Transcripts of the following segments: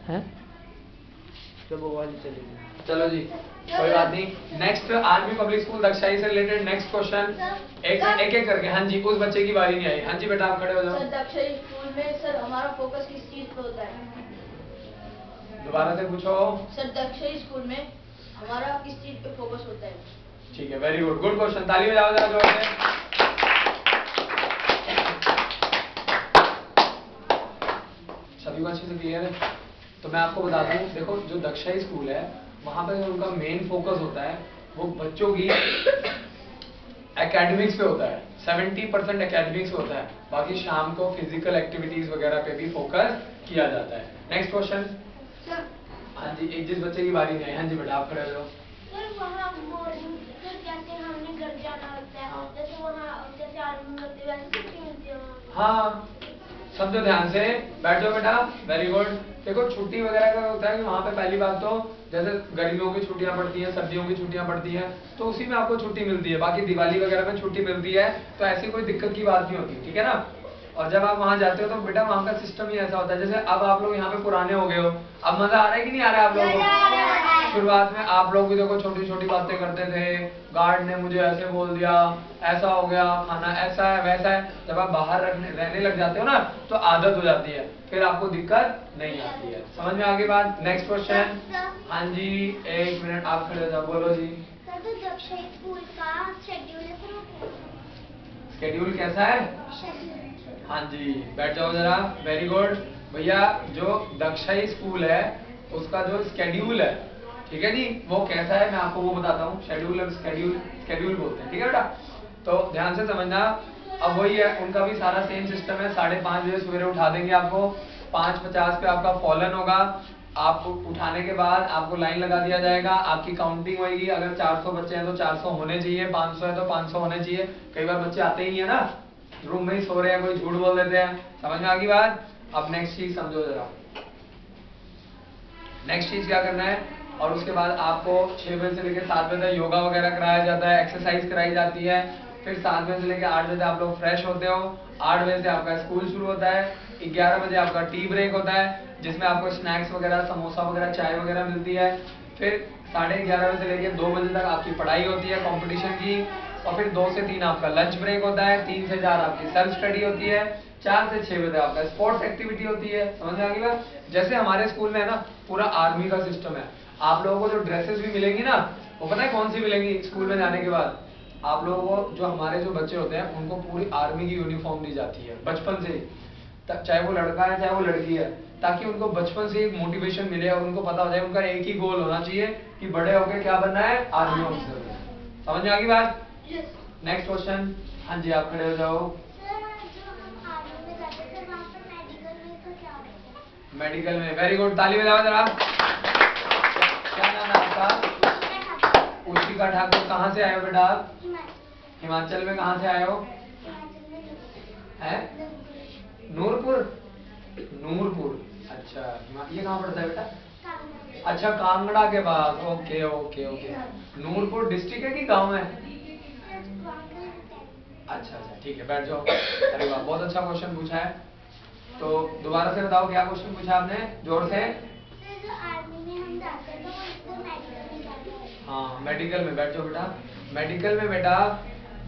हैं? जब वो वाली चलेगी। चलो जी, कोई बात नहीं। नेक्स्ट आर्मी पब्लिक स्कूल दक्षाई से रिलेटेड नेक्स्ट क्वेश्चन, एक एक करके। हाँ जी, उस बच्चे की बारी नहीं आई। हाँ जी बेटा, आप खड़े हो जाओ। सर दक्षाई स्कूल में सर हमारा फोकस किस चीज पे होता है? दोबारा से पूछो। सर दक्षाई स्कूल में हमारा किस चीज पे फोकस होता है? ठीक है, वेरी गुड, गुड क्वेश्चन। ताली बजाओ जरा जोर से। सभी को अच्छे से क्लियर है? तो मैं आपको बता दूं, देखो जो दक्षाई स्कूल है वहां पे उनका मेन फोकस होता है वो बच्चों की एकेडमिक्स पे होता है। 70% एकेडमिक्स होता है, बाकी शाम को फिजिकल एक्टिविटीज वगैरह पे भी फोकस किया जाता है। Next question. हाँ जी, एक जिस बच्चे की बारी नहीं है। हाँ जी बेटा, आप खड़े हो जाओ। सर वहाँ मॉर्निंग सर जैसे हमने घर जाना होता है, जैसे वहाँ जैसे आर्मी में होते हैं वैसे छुट्टी मिलती है वहाँ। हाँ, समझो ध्यान से, बैठ जाओ बेटा, वेरी गुड। देखो छुट्टी वगैरह का होता है कि वहाँ पे पहली बात तो जैसे गर्मियों की छुट्टियां पड़ती हैं, सर्दियों की छुट्टियां पड़ती हैं, तो उसी में आपको छुट्टी मिलती है। बाकी दिवाली वगैरह में छुट्टी मिलती है, तो ऐसी कोई दिक्कत की बात नहीं होती, ठीक है ना। और जब आप वहां जाते हो तो बेटा वहां का सिस्टम ही ऐसा होता है, जैसे अब आप लोग यहाँ पे पुराने हो गए हो, अब मजा आ रहा है कि नहीं आ रहा है आप लोगों को? शुरुआत में आप लोग भी देखो छोटी छोटी बातें करते थे, गार्ड ने मुझे ऐसे बोल दिया, ऐसा हो गया, खाना ऐसा है वैसा है। जब आप बाहर रहने लग जाते हो ना तो आदत हो जाती है, फिर आपको दिक्कत नहीं आती है। समझ में आगे बात? Next question. हाँ जी, एक मिनट, आप खड़े हो जाओ, बोलो जी। सर तो दक्षाई स्कूल का शेड्यूल है सर, शेड्यूल कैसा है? हाँ जी, बैठ जाओ जरा, वेरी गुड भैया। जो दक्षाई स्कूल है उसका जो स्केड्यूल है, ठीक है जी, वो कैसा है मैं आपको वो बताता हूँ। शेड्यूल और स्केड्यूल बोलते हैं, ठीक है बेटा, तो ध्यान से समझना। अब वही है, उनका भी सारा सेम सिस्टम है। 5:30 बजे सवेरे उठा देंगे आपको, 5:50 पे आपका फॉलन होगा। आपको उठाने के बाद आपको लाइन लगा दिया जाएगा, आपकी काउंटिंग होगी। अगर 400 बच्चे हैं तो 400 होने चाहिए, 500 है तो 500 होने चाहिए। कई बार बच्चे आते ही है ना, रूम में ही सो रहे हैं, कोई झूठ बोल देते हैं। समझ में आ गई बात? अब नेक्स्ट चीज समझो जरा। नेक्स्ट चीज क्या करना है, और उसके बाद आपको 6 बजे से लेकर 7 बजे तक योगा वगैरह कराया जाता है, एक्सरसाइज कराई जाती है। फिर 7 बजे से लेकर 8 बजे आप लोग फ्रेश होते हो। 8 बजे से आपका स्कूल शुरू होता है। 11 बजे आपका टी ब्रेक होता है, जिसमें आपको स्नैक्स वगैरह, समोसा वगैरह, चाय वगैरह मिलती है। फिर 11:30 बजे से लेकर 2 बजे तक आपकी पढ़ाई होती है कंपटीशन की। और फिर 2 से 3 आपका लंच ब्रेक होता है। 3 से 4 आपकी सेल्फ स्टडी होती है। 4 से 6 बजे आपका स्पोर्ट्स एक्टिविटी होती है। समझ में आ गई बात? जैसे हमारे स्कूल में है ना, पूरा आर्मी का सिस्टम है। आप लोगों को जो ड्रेसेस भी मिलेंगी ना, वो पता है कौन सी मिलेंगी स्कूल में जाने के बाद? आप लोगों को, जो हमारे जो बच्चे होते हैं उनको पूरी आर्मी की यूनिफॉर्म दी जाती है बचपन से ही, चाहे वो लड़का है चाहे वो लड़की है, ताकि उनको बचपन से एक मोटिवेशन मिले और उनको पता हो जाए उनका एक ही गोल होना चाहिए कि बड़े होकर क्या बनना है, आर्मी ऑफिसर। समझ में आ गई बात? Next question. हाँ जी, आप खड़े हो जाओ। मेडिकल में, वेरी गुड, ताली बजाओ जरा। क्या नाम है आपका? उशिका ठाकुर। कहाँ से आए हो बेटा आप? हिमाचल में कहाँ से आए हो? है नूरपुर। नूरपुर, अच्छा, ये कहाँ पड़ता है बेटा? अच्छा, कांगड़ा के पास। Okay okay okay. Nurpur district है कि गांव है? अच्छा अच्छा, ठीक है, बैठ जाओ। अरे वाह, बहुत अच्छा क्वेश्चन पूछा है। तो दोबारा से बताओ क्या क्वेश्चन पूछा आपने, जोर से। हाँ, मेडिकल में बैठ जाओ बेटा। मेडिकल में बेटा,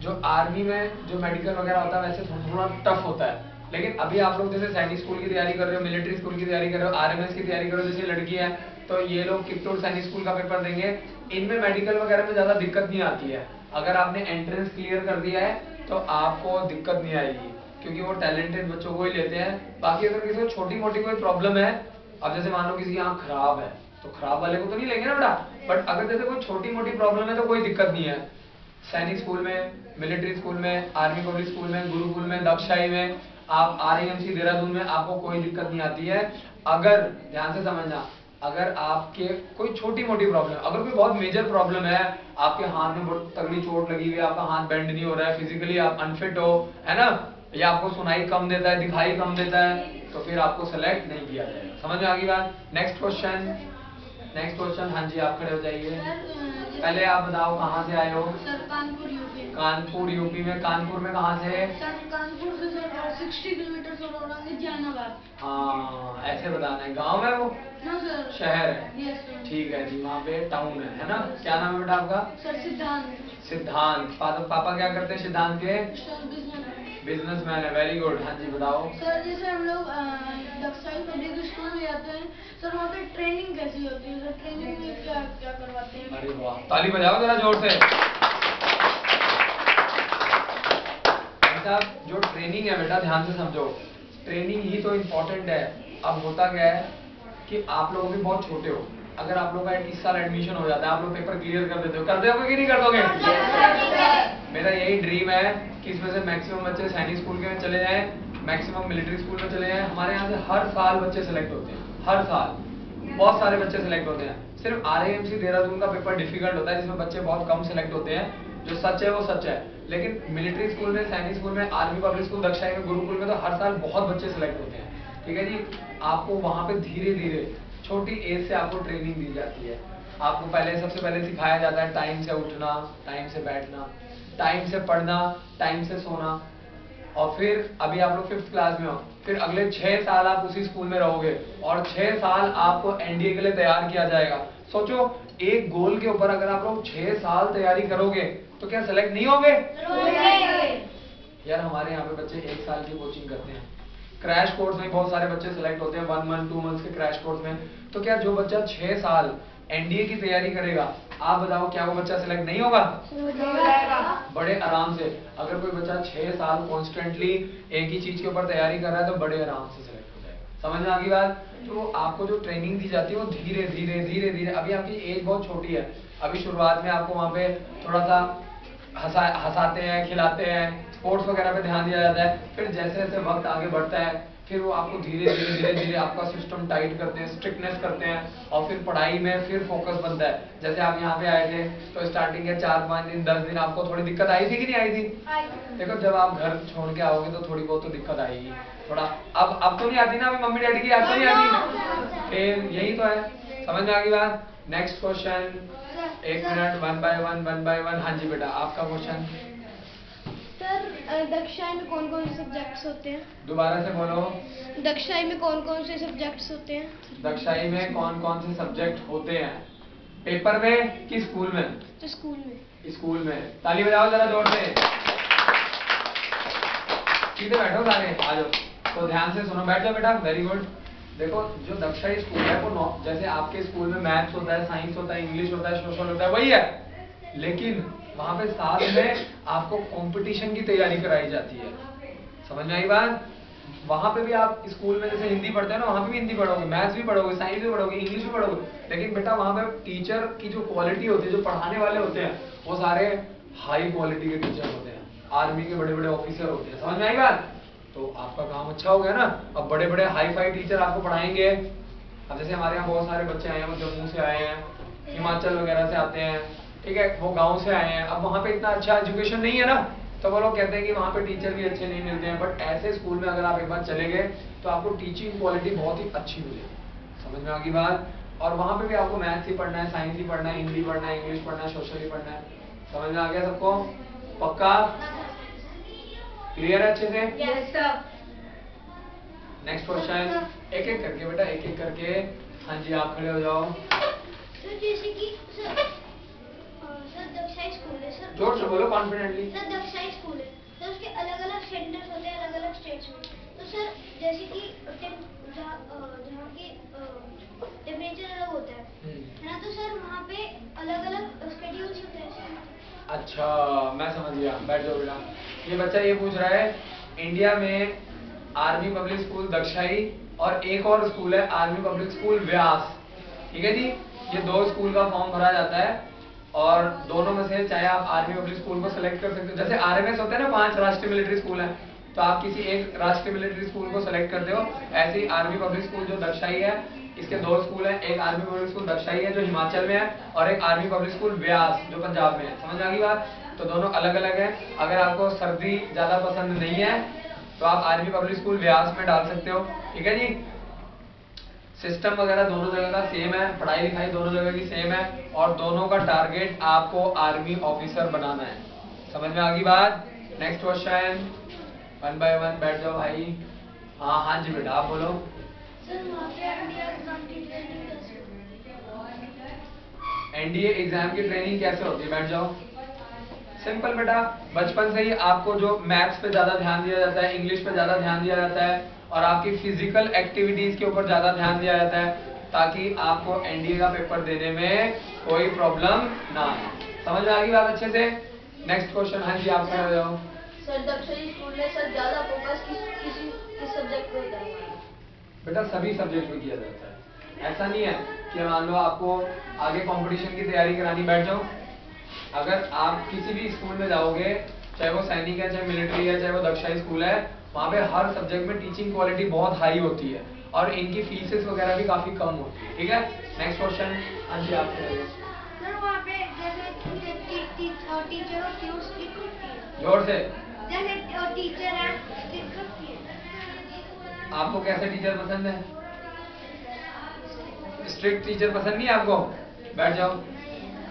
जो आर्मी में जो मेडिकल वगैरह होता है वैसे थोड़ा टफ होता है, लेकिन अभी आप लोग जैसे सैनिक स्कूल की तैयारी कर रहे हो, मिलिट्री स्कूल की तैयारी कर रहे हो, आरएमएस की तैयारी कर रहे हो, जैसे लड़की है तो ये लोग कित्तूर सैनिक स्कूल का पेपर देंगे। इनमें मेडिकल वगैरह में ज्यादा दिक्कत नहीं आती है। अगर आपने एंट्रेंस क्लियर कर दिया है तो आपको दिक्कत नहीं आएगी, क्योंकि वो टैलेंटेड बच्चों को ही लेते हैं। बाकी अगर किसी को छोटी मोटी कोई प्रॉब्लम है, अब जैसे मान लो किसी की आंख खराब है तो खराब वाले को तो नहीं लेंगे ना बेटा, बट अगर जैसे कोई छोटी मोटी प्रॉब्लम है तो कोई दिक्कत नहीं है। सैनिक स्कूल में, मिलिट्री स्कूल में, आर्मी पब्लिक स्कूल में, गुरुकुल में, दक्षाई में, आप आरएमसी देहरादून में, आपको कोई दिक्कत नहीं आती है। अगर ध्यान से समझना, अगर आपके कोई छोटी मोटी प्रॉब्लम, अगर कोई बहुत मेजर प्रॉब्लम है, आपके हाथ में बहुत तगड़ी चोट लगी हुई है, आपका हाथ बेंड नहीं हो रहा है, फिजिकली आप अनफिट हो, है ना, या आपको सुनाई कम देता है, दिखाई कम देता है, तो फिर आपको सेलेक्ट नहीं किया जाएगा। समझ में आ गई बात? Next question. Next question. हाँ जी, आप खड़े हो जाइए। सर पहले आप बताओ कहाँ से आए हो? Sir Kanpur UP. Kanpur UP में। कानपुर में कहाँ से? सर कानपुर से सर 60 किलोमीटर और औरंगाबाद जहानाबाद। हाँ, ऐसे बताना है। गांव है वो? No sir. शहर है? Yes sir. ठीक है जी, वहाँ पे टाउन है ना? क्या नाम है बेटा आपका? सर सिद्धांत। सिद्धांत। पापा क्या करते हैं सिद्धांत के? Sir business. बिजनेसमैन है। Very good. हाँ जी बताओ। सर जैसे हम लोग दक्षाई पब्लिक स्कूल में जाते हैं सर, वहाँ पे ट्रेनिंग कैसी होती है सर? ट्रेनिंग में क्या क्या करवाते हैं? अरे वाह, ताली बजाओ जरा जोर से। साहब, जो ट्रेनिंग है बेटा ध्यान से समझो, ट्रेनिंग ही तो इम्पोर्टेंट है। अब होता क्या है कि आप लोग भी बहुत छोटे हो, अगर आप लोग का इस साल एडमिशन हो जाता है, आप लोग पेपर क्लियर कर देते हो, कर दोगे कि नहीं कर दोगे? मेरा यही ड्रीम है कि इसमें से मैक्सिमम बच्चे सैनिक स्कूल के चले जाएं, मैक्सिमम मिलिट्री स्कूल में चले जाएं। हमारे यहाँ से हर साल बच्चे सेलेक्ट होते हैं, हर साल बहुत सारे बच्चे सेलेक्ट होते हैं। सिर्फ RIMC देहरादून का पेपर डिफिकल्ट होता है जिसमें बच्चे बहुत कम सेलेक्ट होते हैं, जो सच है वो सच है। लेकिन मिलिट्री स्कूल में, सैनिक स्कूल में, आर्मी पब्लिक स्कूल, दक्षाई में, गुरुकुल में तो हर साल बहुत बच्चे सेलेक्ट होते हैं। ठीक है जी। आपको वहाँ पे धीरे धीरे छोटी एज से आपको ट्रेनिंग दी जाती है। आपको सबसे पहले सिखाया जाता है टाइम से उठना, टाइम से बैठना, टाइम से पढ़ना, टाइम से सोना। और फिर अभी आप लोग 5th क्लास में हो, फिर अगले 6 साल आप उसी स्कूल में रहोगे और 6 साल आपको NDA के लिए तैयार किया जाएगा। सोचो, एक गोल के ऊपर अगर आप लोग 6 साल तैयारी करोगे तो क्या सेलेक्ट नहीं होगे? यार हमारे यहाँ पे बच्चे 1 साल की कोचिंग करते हैं, क्रैश कोर्स में बहुत सारे बच्चे सेलेक्ट होते हैं, 1 मंथ 2 मंथ के क्रैश कोर्स में। तो क्या जो बच्चा 6 साल NDA की तैयारी करेगा, आप बताओ क्या वो बच्चा सेलेक्ट नहीं होगा? बड़े आराम से। अगर कोई बच्चा 6 साल कॉन्स्टेंटली एक ही चीज के ऊपर तैयारी कर रहा है तो बड़े आराम से सेलेक्ट हो जाएगा। समझ में आ गई बात? तो आपको जो ट्रेनिंग दी जाती है वो धीरे धीरे धीरे धीरे, अभी आपकी एज बहुत छोटी है, अभी शुरुआत में आपको वहाँ पे थोड़ा सा हंसाते हैं, खिलाते हैं, स्पोर्ट्स वगैरह पे ध्यान दिया जाता है। फिर जैसे जैसे वक्त आगे बढ़ता है फिर वो आपको धीरे धीरे धीरे धीरे आपका सिस्टम टाइट करते हैं, स्ट्रिक्टनेस करते हैं और फिर पढ़ाई में फिर फोकस बनता है। जैसे आप यहाँ पे आए थे तो स्टार्टिंग के 4-5 दिन 10 दिन आपको थोड़ी दिक्कत आई थी कि नहीं आई थी? देखो, जब आप घर छोड़ के आओगे तो थोड़ी बहुत तो दिक्कत आएगी थोड़ा। अब तो नहीं आती ना, अभी मम्मी डैडी की याद तो नहीं आती? फिर यही तो है। समझ में आ गई बात? Next question. 1 minute, 1 by 1। हाँ जी बेटा, आपका क्वेश्चन। सर दक्षाई में कौन कौन से सब्जेक्ट्स होते हैं? दोबारा से बोलो। दक्षाई में कौन कौन से सब्जेक्ट्स होते हैं? दक्षाई में कौन कौन से सब्जेक्ट होते हैं? पेपर में कि स्कूल में? तो स्कूल में। स्कूल में। ताली बजाओ जरा जोर से। सीधे बैठो सारे, आ जाओ। तो ध्यान से सुनो, बैठ जाओ बेटा। Very good. देखो, जो दक्षाई स्कूल है वो जैसे आपके स्कूल में मैथ्स होता है, साइंस होता है, इंग्लिश होता है, सोशल होता है, वही है। लेकिन वहां पे साथ में आपको कंपटीशन की तैयारी कराई जाती है। समझ में आई बात? वहां पे भी आप स्कूल में जैसे हिंदी पढ़ते हैं ना, वहां पे भी हिंदी पढ़ोगे, मैथ्स भी पढ़ोगे, साइंस भी पढ़ोगे, इंग्लिश भी पढ़ोगे। लेकिन बेटा वहां पे टीचर की जो क्वालिटी होती है, जो पढ़ाने वाले होते हैं, वो सारे हाई क्वालिटी के टीचर होते हैं, आर्मी के बड़े बड़े ऑफिसर होते हैं। समझ में आई बात? तो आपका काम अच्छा हो गया ना। अब बड़े बड़े हाई फाई टीचर आपको पढ़ाएंगे। अब जैसे हमारे यहाँ बहुत सारे बच्चे आए हैं, वो जम्मू से आए हैं, हिमाचल वगैरह से आते हैं, ठीक है, वो गांव से आए हैं। अब वहाँ पे इतना अच्छा एजुकेशन नहीं है ना, तो वो लोग कहते हैं कि वहाँ पे टीचर भी अच्छे नहीं मिलते हैं। बट ऐसे स्कूल में अगर आप एक बार चले गए तो आपको टीचिंग क्वालिटी बहुत ही अच्छी मिलेगी। समझ में आ गई बात? और वहाँ पे भी आपको मैथ्स ही पढ़ना है, साइंस ही पढ़ना है, हिंदी पढ़ना है, इंग्लिश पढ़ना है, सोशल ही पढ़ना है। समझ में आ गया सबको? पक्का? क्लियर है अच्छे से? Yes sir. Next question. एक एक करके बेटा, एक एक करके। हाँ जी, आप खड़े हो जाओ। सर जैसे कि सर दक्षाई स्कूल है सर। जोर से बोलो, कॉन्फिडेंटली। सर दक्षाई स्कूल है, तो उसके अलग अलग सेंटर्स होते हैं अलग अलग स्टेट्स में। तो सर जैसे कि जहाँ की टेम्परेचर अलग होता है ना, तो सर वहाँ पे अलग अलग स्केड्यूल्स होते हैं सर। अच्छा, मैं समझ गया। बैठ जाओ बेटा। ये बच्चा ये पूछ रहा है, इंडिया में आर्मी पब्लिक स्कूल दक्षाई और एक और स्कूल है आर्मी पब्लिक स्कूल व्यास। ठीक है जी, ये 2 स्कूल का फॉर्म भरा जाता है और दोनों में से चाहे आप आर्मी पब्लिक स्कूल को सिलेक्ट कर सकते हो। जैसे RMS होते हैं ना, 5 राष्ट्रीय मिलिट्री स्कूल है, तो आप किसी एक राष्ट्रीय मिलिट्री स्कूल को सिलेक्ट करते हो। ऐसे ही आर्मी पब्लिक स्कूल जो दक्षाई है, इसके 2 स्कूल हैं, एक आर्मी पब्लिक स्कूल दक्षाई है जो हिमाचल में है और एक आर्मी पब्लिक स्कूल व्यास जो पंजाब में है। समझ आ गई बात? तो दोनों अलग अलग है। अगर आपको सर्दी ज्यादा पसंद नहीं है तो आप आर्मी पब्लिक स्कूल व्यास में डाल सकते हो। ठीक है जी। सिस्टम वगैरह दोनों जगह का सेम है, पढ़ाई लिखाई दोनों जगह की सेम है, और दोनों का टारगेट आपको आर्मी ऑफिसर बनाना है। समझ में आ गई बात? नेक्स्ट क्वेश्चन, 1 बाय 1 बैठ जाओ भाई। हाँ जी बेटा, आप बोलो। सर वहाँ पे एनडीए एग्जाम की ट्रेनिंग कैसे होती है? एनडीए एग्जाम की ट्रेनिंग कैसे होती है? बैठ जाओ। सिंपल बेटा, बचपन से ही आपको जो मैथ्स पे ज्यादा ध्यान दिया जाता है, इंग्लिश पे ज्यादा ध्यान दिया जाता है, और आपकी फिजिकल एक्टिविटीज के ऊपर ज्यादा ध्यान दिया जाता है, ताकि आपको एनडीए का पेपर देने में कोई प्रॉब्लम ना आए। समझ में आ गई बात अच्छे से? Next question. हाँ जी, आप खड़े हो जाओ। सर दक्षिणी स्कूल में सर ज्यादा फोकस किस सब्जेक्ट पे होता है? बेटा सभी सब्जेक्ट में किया जाता है, ऐसा नहीं है कि मान लो आपको आगे कंपटीशन की तैयारी करानी, बैठ जाओ। अगर आप किसी भी स्कूल में जाओगे, चाहे वो सैनिक है, चाहे मिलिट्री है, चाहे वो दक्षिणी स्कूल है, वहाँ पे हर सब्जेक्ट में टीचिंग क्वालिटी बहुत हाई होती है, और इनकी फीसेस वगैरह भी काफी कम होती है। ठीक है, नेक्स्ट क्वेश्चन। हाँ जी, आप सर वहाँ पे जैसे टीचर होती है उसकी होती है, जोर से। जैसे टीचर है स्ट्रिक्ट होती है। आपको कैसे टीचर पसंद है? स्ट्रिक्ट टीचर पसंद नहीं है आपको? बैठ जाओ।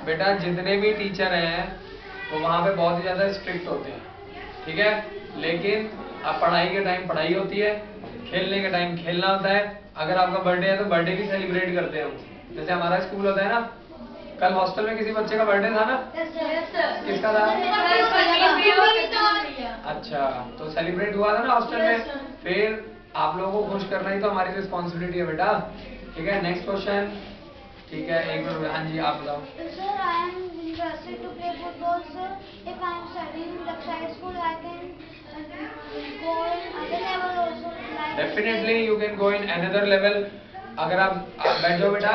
बेटा जितने भी टीचर हैं वो वहाँ पे बहुत ही ज्यादा स्ट्रिक्ट होते हैं, ठीक है, लेकिन अब पढ़ाई के टाइम पढ़ाई होती है, खेलने के टाइम खेलना होता है। अगर आपका बर्थडे है तो बर्थडे भी सेलिब्रेट करते हैं हम, जैसे हमारा स्कूल होता है ना। कल हॉस्टल में किसी बच्चे का बर्थडे था ना? किसका था? अच्छा, तो सेलिब्रेट हुआ था ना हॉस्टल में। फिर आप लोगों को खुश करना ही तो हमारी रिस्पॉन्सिबिलिटी है बेटा। ठीक है, नेक्स्ट क्वेश्चन। ठीक है, एक मिनट। हाँ जी, आप बताओ। Sir, I am interested to play football, sir. If I am studying in Lakshya school, I can go in other level also. Like definitely you can go in another level. अगर आप बैठ जाओ बेटा।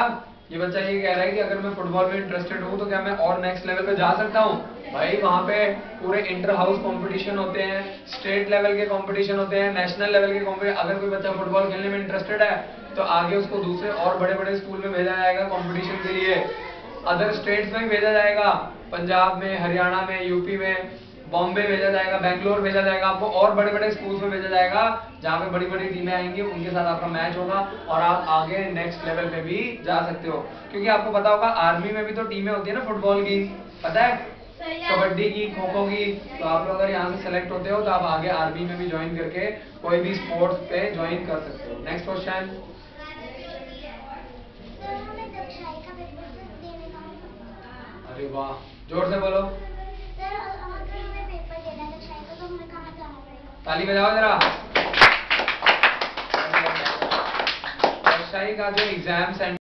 ये बच्चा ये कह रहा है कि अगर मैं फुटबॉल में इंटरेस्टेड हूँ तो क्या मैं और नेक्स्ट लेवल पे जा सकता हूँ? भाई वहाँ पे पूरे इंटर हाउस कंपटीशन होते हैं, स्टेट लेवल के कंपटीशन होते हैं, नेशनल लेवल के कंपटीशन। अगर कोई बच्चा फुटबॉल खेलने में इंटरेस्टेड है तो आगे उसको दूसरे और बड़े बड़े स्कूल में भेजा जाएगा कंपटीशन के लिए, अदर स्टेट्स में भेजा जाएगा, पंजाब में, हरियाणा में, यूपी में, बॉम्बे भेजा जाएगा, बेंगलोर भेजा जाएगा, आपको और बड़े बड़े स्कूल्स में भेजा जाएगा जहाँ पे बड़ी बड़ी टीमें आएंगी, उनके साथ आपका मैच होगा और आप आगे नेक्स्ट लेवल पे भी जा सकते हो। क्योंकि आपको पता होगा आर्मी में भी तो टीमें होती है ना फुटबॉल की, पता है, कबड्डी की, खो खो की। तो आप लोग अगर यहाँ से सेलेक्ट होते हो तो आप आगे आर्मी में भी ज्वाइन करके कोई भी स्पोर्ट्स पे ज्वाइन कर सकते हो। Next question. Sir, हमें दक्षाई का पेपर देने का। अरे वाह, जोर से बोलो। Sir, अगर हमें पेपर देना है दक्षाई का तो हमें कहाँ जाना पड़ेगा? ताली बजाओ जरा। दक्षाई का जो एग्जाम सेंटर